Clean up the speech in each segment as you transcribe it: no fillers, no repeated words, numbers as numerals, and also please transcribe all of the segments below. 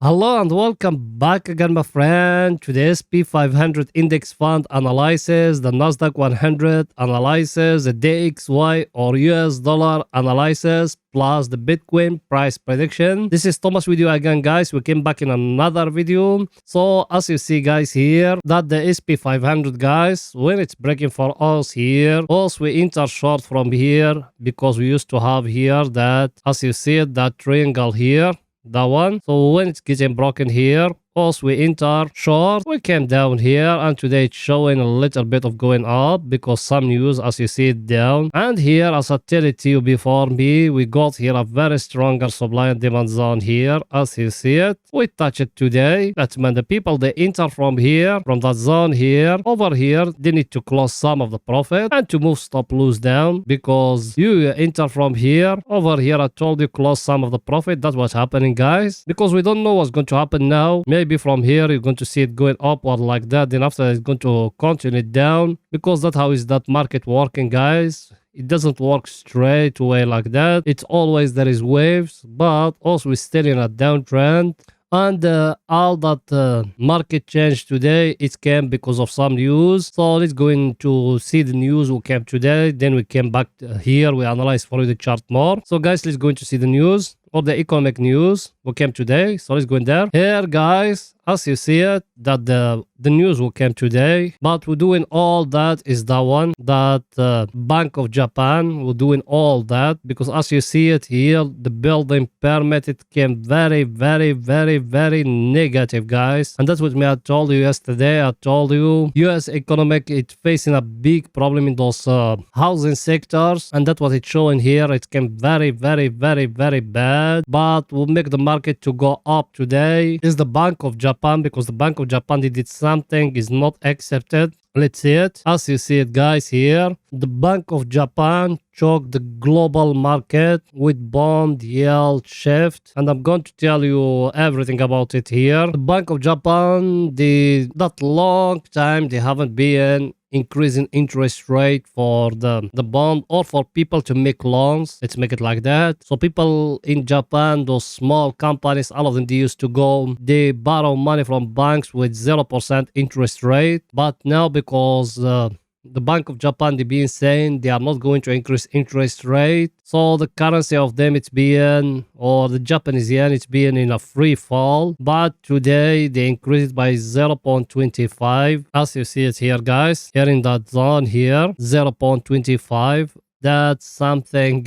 Hello and welcome back again, my friend, to the SP500 index fund analysis, the Nasdaq 100 analysis, the DXY or US dollar analysis, plus the Bitcoin price prediction. This is Thomas with you again, guys. We came back in another video. So as you see, guys, here that the SP500, guys, when it's breaking for us here, also we enter short from here because we used to have here that, as you see it, that triangle here, that one. So when it's getting broken here, also we enter short, we came down here, and today it's showing a little bit of going up because some news, as you see it, down. And here, as I tell it to you before me, we got here a very stronger supply and demand zone here, as you see it. We touch it today. That's when the people, they enter from here, from that zone here, over here, they need to close some of the profit and to move stop loss down, because you enter from here, over here, I told you close some of the profit. That's what's happening, guys, because we don't know what's going to happen now. Maybe from here you're going to see it going upward like that, then after it's going to continue down, because that's how is that market working, guys. It doesn't work straight away like that. It's always there is waves, but also we're still in a downtrend. And all that market change today, it came because of some news. So let's go into see the news who came today. Then we came back here. We analyze for you the chart more. So guys, let's go into see the news or the economic news who came today. So let's go in there. Here, guys, as you see it, that the news who came today, but we're doing all that is that one, that Bank of Japan, we're doing all that, because as you see it here, the building permit, it came very, very, very, very negative, guys. And that's what me I told you yesterday. I told you US economic, it's facing a big problem in those housing sectors, and that's what it's showing here. It came very, very, very, very bad, but will make the market to go up today is the Bank of Japan, because the Bank of Japan did something is not accepted. Let's see it. As you see it, guys, here, the Bank of Japan choked the global market with bond yield shift, and I'm going to tell you everything about it here. The Bank of Japan, that long time they haven't been increasing interest rate for the bond or for people to make loans. Let's make it like that. So people in Japan, those small companies, all of them, they used to go, they borrow money from banks with 0% interest rate. But now, because the Bank of Japan, they been saying they are not going to increase interest rate, so the currency of them, it's being, or the Japanese yen, it's being in a free fall. But today they increased by 0.25, as you see it here, guys, here in that zone here, 0.25. That's something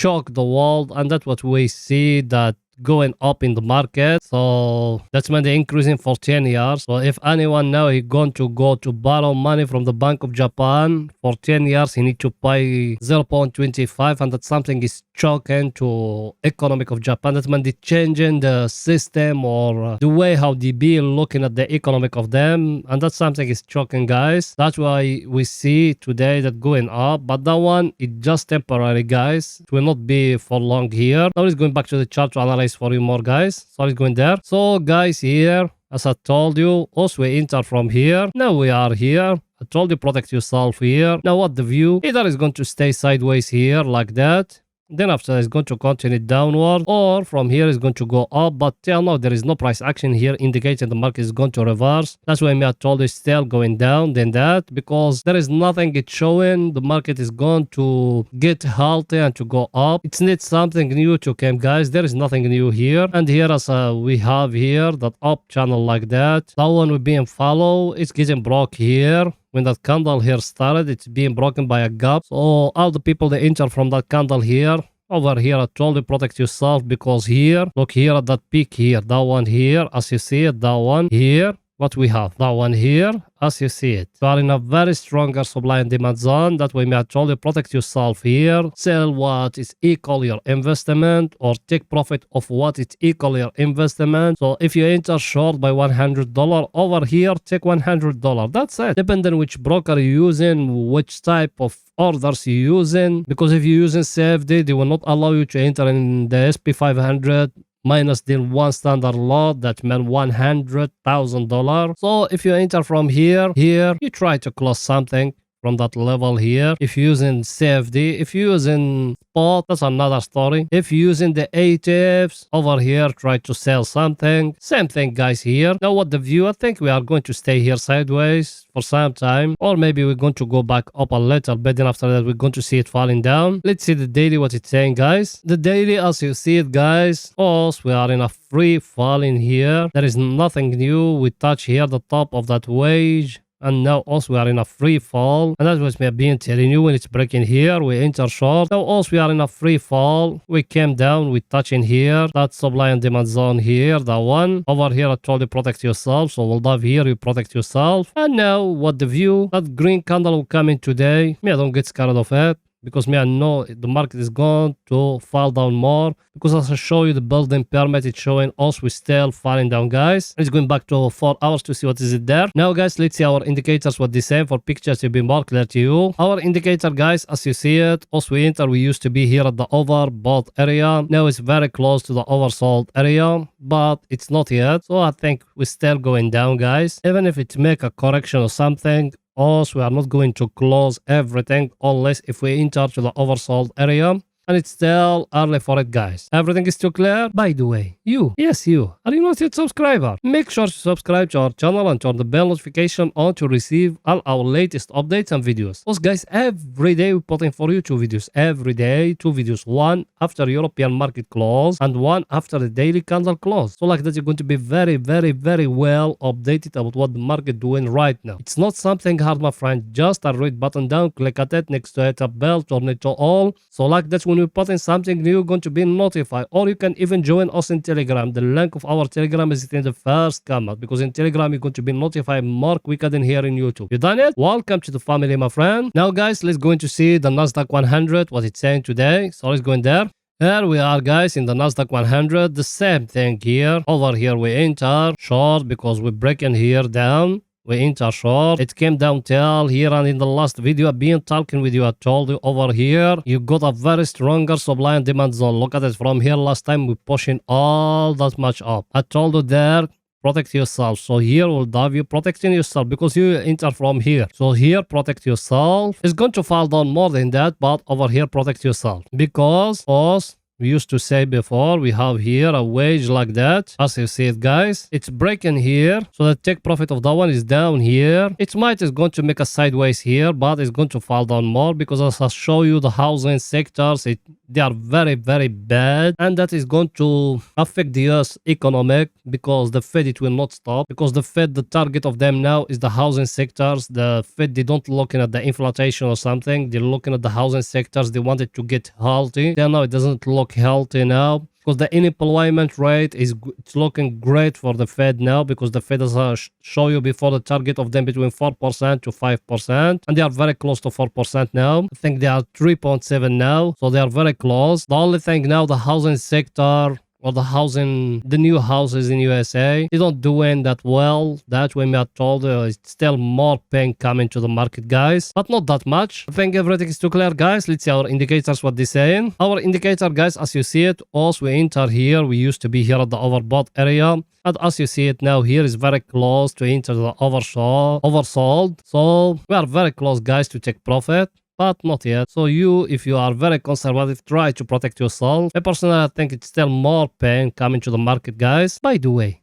shocked the world, and that's what we see, that going up in the market. So that's when they're increasing for 10 years. So if anyone now is going to go to borrow money from the Bank of Japan for 10 years, he need to pay 0.25, and that's something is shocking to economic of Japan. That's when they're changing the system or the way how they be looking at the economic of them, and that's something is shocking, guys. That's why we see today that going up, but that one is just temporary, guys. It will not be for long here. Now let's going back to the chart to analyze for you more, guys. So let's go in there. So guys, here, as I told you, also we enter from here. Now we are here. I told you protect yourself here. Now what the view? Either is going to stay sideways here like that. Then after it's going to continue downward, or from here it's going to go up, but till now there is no price action here indicating the market is going to reverse. That's why I told you still going down than that, because there is nothing it's showing the market is going to get healthy and to go up. It needs something new to come, guys. There is nothing new here. And here, as we have here that up channel like that, that one will be in follow. It's getting broke here. When that candle here started, it's being broken by a gap. So all the people they enter from that candle here, over here, I told you protect yourself, because here, look here at that peak here, that one here, as you see it, that one here, what we have, that one here, as you see it. You are in a very stronger supply and demand zone. That way, I told you protect yourself here. Sell what is equal your investment, or take profit of what is equal your investment. So if you enter short by $100 over here, take $100. That's it. Depending which broker you're using, which type of orders you're using. Because if you're using CFD, they will not allow you to enter in the SP500 minus the one standard lot, that meant $100,000. So if you enter from here, you try to close something. from that level here. If you're using CFD, if you're using spot, that's another story. If you're using the ETFs over here, try to sell something. Same thing, guys, here. Now, what the view, I think we are going to stay here sideways for some time, or maybe we're going to go back up a little bit, and after that, we're going to see it falling down. Let's see the daily, what it's saying, guys. The daily, as you see it, guys, also, we are in a free falling here. There is nothing new. We touch here the top of that wage. And now also we are in a free fall, and that was me being telling you when it's breaking here, we enter short. Now also we are in a free fall. We came down, we touch in here, that supply and demand zone here, that one. Over here I told you protect yourself, so we'll dive here, you protect yourself. And now what the view, that green candle will come in today. Me, I don't get scared of it, because me, I know the market is going to fall down more, because as I show you the building permit, it's showing us we still falling down, guys. It's going back to 4 hours to see what is it there. Now, guys, let's see our indicators, what they say. For pictures to be more clear to you, our indicator, guys, as you see it, as we enter, we used to be here at the overbought area. Now it's very close to the oversold area, but it's not yet. So I think we're still going down, guys. Even if it make a correction or something, also, we are not going to close everything unless if we enter to the oversold area. And it's still early for it, guys. Everything is too clear. By the way, yes, you, are you not yet subscriber? Make sure to subscribe to our channel and turn the bell notification on to receive all our latest updates and videos. Also, guys, every day we put in for you 2 videos. Every day, 2 videos. One after European market close and one after the daily candle close. So like that, you're going to be very, very, very well updated about what the market doing right now. It's not something hard, my friend. Just a red button down, click at it, next to it a bell, turn it to all. So like that's when we put in something new, going to be notified. Or you can even join us in Telegram. The link of our Telegram is in the first comment, because in Telegram you're going to be notified more quicker than here in YouTube. You done it? Welcome to the family, my friend. Now, guys, let's go to see the Nasdaq 100, what it's saying today. So let's go in there. Here we are, guys, in the Nasdaq 100. The same thing here. Over here we enter short because we're breaking here down. We enter short. It came down till here, and in the last video I've been talking with you, I told you over here you got a very stronger supply and demand zone. Look at it from here. Last time we pushing all that much up. I told you there, protect yourself. So here will dive you protecting yourself because you enter from here. So here protect yourself. It's going to fall down more than that, but over here protect yourself, because us, we used to say before, we have here a wage like that. As you see it, guys, it's breaking here. So the take profit of that one is down here. It might is going to make a sideways here, but it's going to fall down more because as I show you the housing sectors, they are very, very bad. And that is going to affect the US economic because the Fed, it will not stop. Because the Fed, the target of them now is the housing sectors. The Fed, they don't looking at the inflation or something. They're looking at the housing sectors. They want it to get healthy. Then now it doesn't look healthy now, because the unemployment rate is it's looking great for the Fed now, because the Fed has show you before the target of them between 4% to 5%, and they are very close to 4% now. I think they are 3.7 now, so they are very close. The only thing now, the housing sector, or the new houses in USA, they don't doing that well. That way, me I told you, it's still more pain coming to the market, guys, but not that much. I think everything is too clear, guys. Let's see our indicators, what they're saying. Our indicator, guys, as you see it, also we enter here. We used to be here at the overbought area. And as you see it now, here is very close to enter the oversold. So we are very close, guys, to take profit, but not yet. So if you are very conservative, try to protect yourself. I personally think it's still more pain coming to the market, guys. By the way,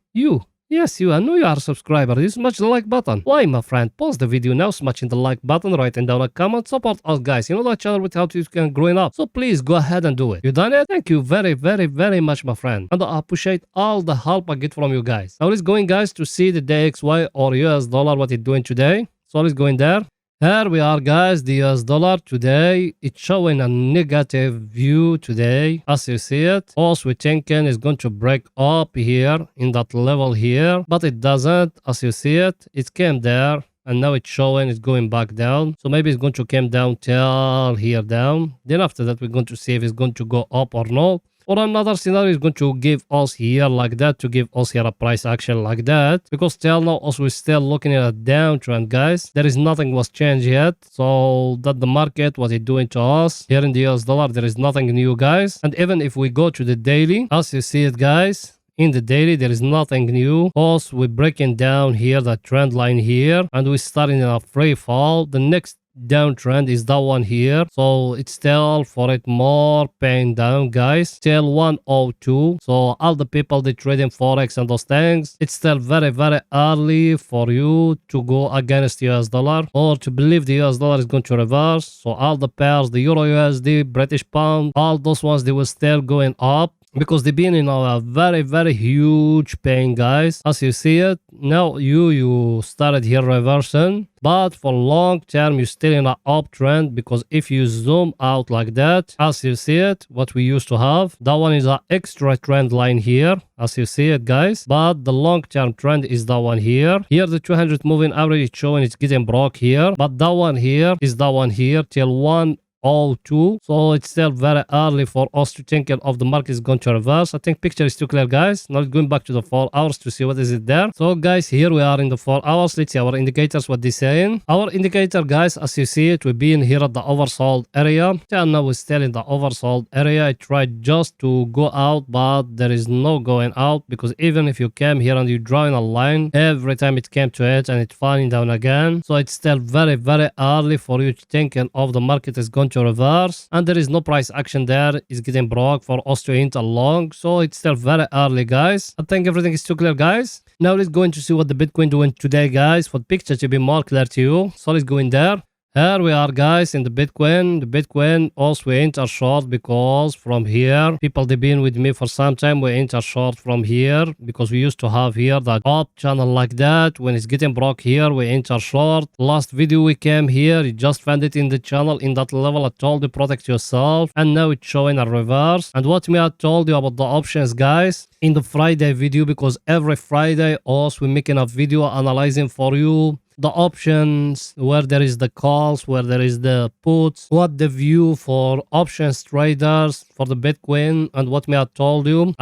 yes, I know you are a subscriber. You smash the like button. Why, my friend? Pause the video now, smashing the like button, writing down a comment, support us, guys. You know that channel will help you growing up. So please go ahead and do it. You done it? Thank you very, very, very much, my friend. And I appreciate all the help I get from you guys. Now let's going, guys, to see the DXY or US dollar, what it's doing today. So let's go in there. Here we are, guys, the US dollar today. It's showing a negative view today, as you see it. Also, we're thinking it's going to break up here in that level here, but it doesn't. As you see it, it came there, and now it's showing it's going back down. So maybe it's going to come down till here down. Then after that, we're going to see if it's going to go up or not. Or another scenario is going to give us here like that, to give us here a price action like that, because till now also we're still looking at a downtrend, guys. There is nothing was changed yet, so that the market, what it doing to us here in the US dollar, there is nothing new, guys. And even if we go to the daily, as you see it, guys, in the daily, there is nothing new. Also, we're breaking down here the trend line here, and we're starting in a free fall. The next downtrend is that one here. So it's still for it more paying down, guys. Still 102. So all the people they trade in forex and those things, it's still very early for you to go against US dollar or to believe the US dollar is going to reverse. So all the pairs, the Euro USD, British pound, all those ones, they will still going up because they've been in a very huge pain, guys. As you see it now, you started here reversing, but for long term you're still in an uptrend, because if you zoom out like that, as you see it, what we used to have, that one is an extra trend line here, as you see it, guys. But the long term trend is that one here. Here the 200 moving average is showing it's getting broke here, but that one here is that one here till 102. So it's still very early for us to think of the market is going to reverse. I think picture is too clear, guys. Now going back to the 4 hours to see what is it there. So guys, here we are in the 4 hours. Let's see our indicators, what they're saying. Our indicator, guys, as you see it, we've been here at the oversold area. And now we're still in the oversold area. I tried just to go out, but there is no going out, because even if you came here and you drawing a line, every time it came to it and it's falling down again. So it's still very early for you to think of the market is going to reverse, and there is no price action there. It's getting broke for us to enter long. So it's still very early, guys. I think everything is too clear, guys. Now let's go into see what the Bitcoin doing today, guys, for the picture to be more clear to you. So let's go in there. Here we are, guys, in the Bitcoin. The Bitcoin also we enter short, because from here, people they've been with me for some time, we enter short from here, because we used to have here that up channel like that. When it's getting broke here, we enter short. Last video we came here, you just found it in the channel in that level. I told you protect yourself, and now it's showing a reverse. And what me I told you about the options, guys, in the Friday video, because every Friday also we're making a video analyzing for you the options, where there is the calls, where there is the puts, what the view for options traders for the Bitcoin. And what me I told you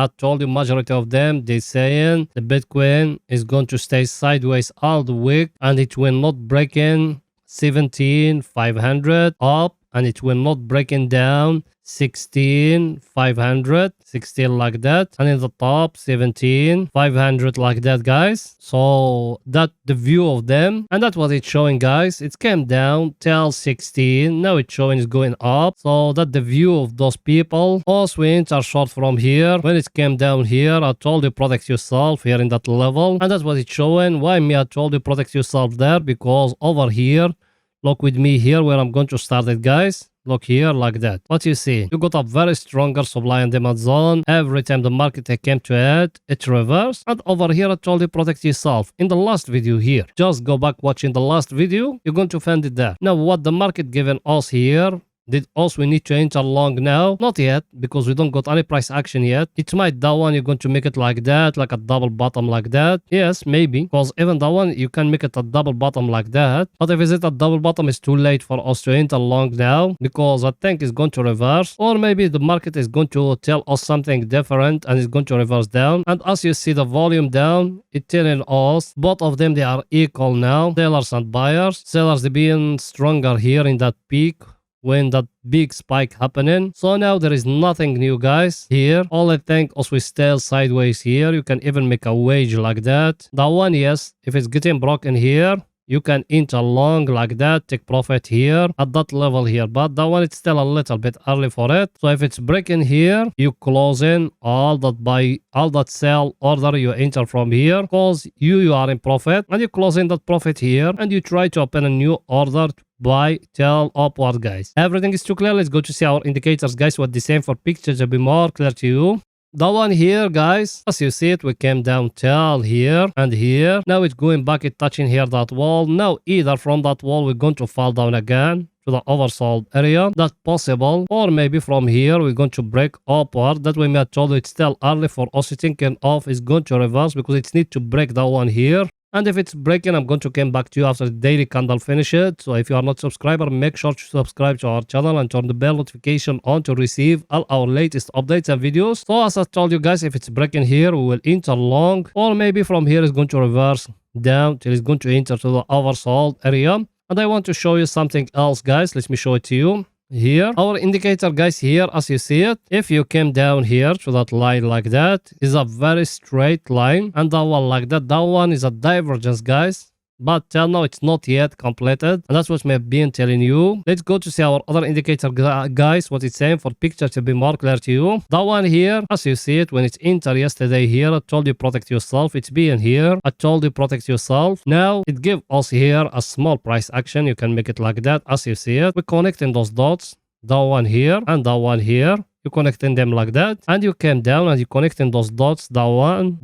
majority of them, they saying the Bitcoin is going to stay sideways all the week, and it will not break in 17,500 up, and it will not breaking down 16,500, 16 like that, and in the top 17,500 like that, guys. So that the view of them, and that's what it's showing, guys. It came down till 16, now it's showing it's going up. So that the view of those people. Also we enter short from here. When it came down here, I told you protect yourself here in that level, and that's what it's showing. Why me I told you protect yourself there? Because over here, look with me here where I'm going to start it, guys. Look here like that. What you see? You got a very stronger supply and demand zone. Every time the market came to it reversed. And over here I told you protect yourself in the last video here. Just go back watching the last video. You're going to find it there. Now what the market given us here, did also we need to enter long now? Not yet, because we don't got any price action yet. It might that one you're going to make it like that, like a double bottom like that. Yes, maybe, because even that one you can make it a double bottom like that. But if it's a double bottom, it's too late for us to enter long now, because I think it's going to reverse, or maybe the market is going to tell us something different and it's going to reverse down. And as you see the volume down, it's telling us both of them they are equal now, sellers and buyers. Sellers they being stronger here in that peak when that big spike happening. So now there is nothing new, guys, here. All I think also we still sideways here. You can even make a wage like that. That one, yes, if it's getting broken here, you can enter long like that, take profit here at that level here. But that one, it's still a little bit early for it. So if it's breaking here, you close in all that buy, all that sell order, you enter from here, because you are in profit, and you close in that profit here, and you try to open a new order buy, tell, upward, guys. Everything is too clear. Let's go to see our indicators, guys. What the same for pictures will be more clear to you. That one here, guys, as you see it, we came down till here and here. Now it's going back, it's touching here that wall. Now either from that wall we're going to fall down again to the oversold area. That's possible. Or maybe from here we're going to break upward. That way me I told you it's still early for us thinking of is going to reverse, because it needs to break that one here. And if it's breaking, I'm going to come back to you after the daily candle finish it. So if you are not subscriber, make sure to subscribe to our channel and turn the bell notification on to receive all our latest updates and videos. So as I told you guys, if it's breaking here, we will enter long, or maybe from here it's going to reverse down till it's going to enter to the oversold area. And I want to show you something else, guys. Let me show it to you. Here, our indicator, guys, here, as you see it, if you came down here to that line like that, is a very straight line, and that one like that, that one is a divergence, guys. but till now it's not yet completed, and that's what I've been telling you. Let's go to see our other indicator, guys, what it's saying for picture to be more clear to you. That one here, as you see it, when it's entered yesterday here, I told you protect yourself. It's being here, I told you protect yourself. Now it give us here a small price action. You can make it like that, as you see it. We're connecting those dots, that one here and that one here. You connecting them like that, and you came down and you connecting those dots, that one,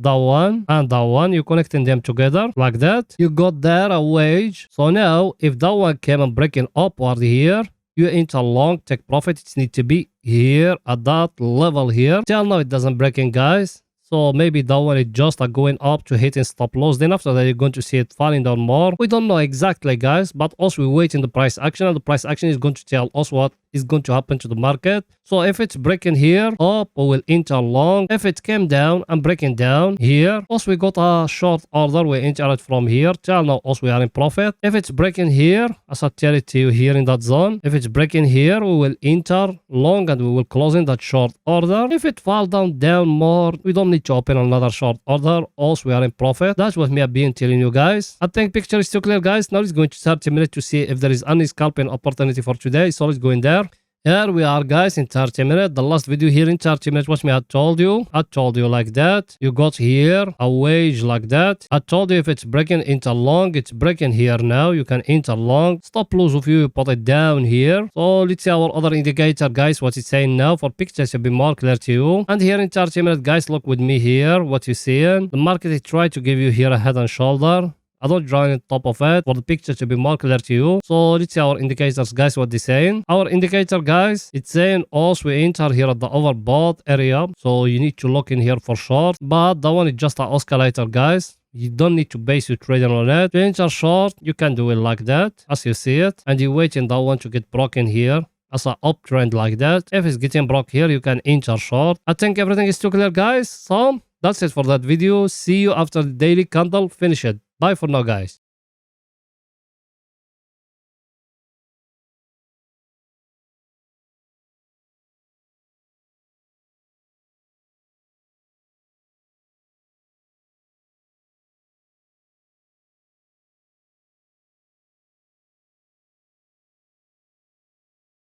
and that one. You connecting them together like that. You got there a wage. So now if that one came and breaking upward here, you enter long, take profit. It needs to be here at that level here. Till now it doesn't break in, guys. So maybe that one is just going up to hitting stop loss. Then after that, you're going to see it falling down more. We don't know exactly, guys, but also we're waiting the price action, and the price action is going to tell us what is going to happen to the market. So if it's breaking here up, we will enter long. If it came down and breaking down here, also we got a short order, we enter it from here. Till now also we are in profit. If it's breaking here, as I tell it to you here in that zone, if it's breaking here, we will enter long and we will close in that short order. If it fall down more, we don't need to open another short order. Also we are in profit. That's what me have been telling you, guys. I think picture is too clear, guys. Now it's going to 30 minutes to see if there is any scalping opportunity for today. So let's go in there. Here we are, guys, in 30 minutes. The last video here in 30 minutes, what me I told you like that. You got here a wage like that. I told you if it's breaking into long, it's breaking here now. You can enter long. Stop loss of you put it down here. So let's see our other indicator, guys, what it's saying now for pictures to be more clear to you. And here in 30 minutes, guys, look with me here what you're seeing. The market is trying to give you here a head and shoulder. I don't draw on top of it for the picture to be more clear to you. So let's see our indicators, guys, what they're saying. Our indicator, guys, it's saying also we enter here at the overbought area. So you need to look in here for short. But that one is just an oscillator, guys. You don't need to base your trading on it. To enter short, you can do it like that, as you see it. And you're waiting that one to get broken here as an uptrend like that. If it's getting broke here, you can enter short. I think everything is too clear, guys. So that's it for that video. See you after the daily candle. Finish it. Bye for now, guys.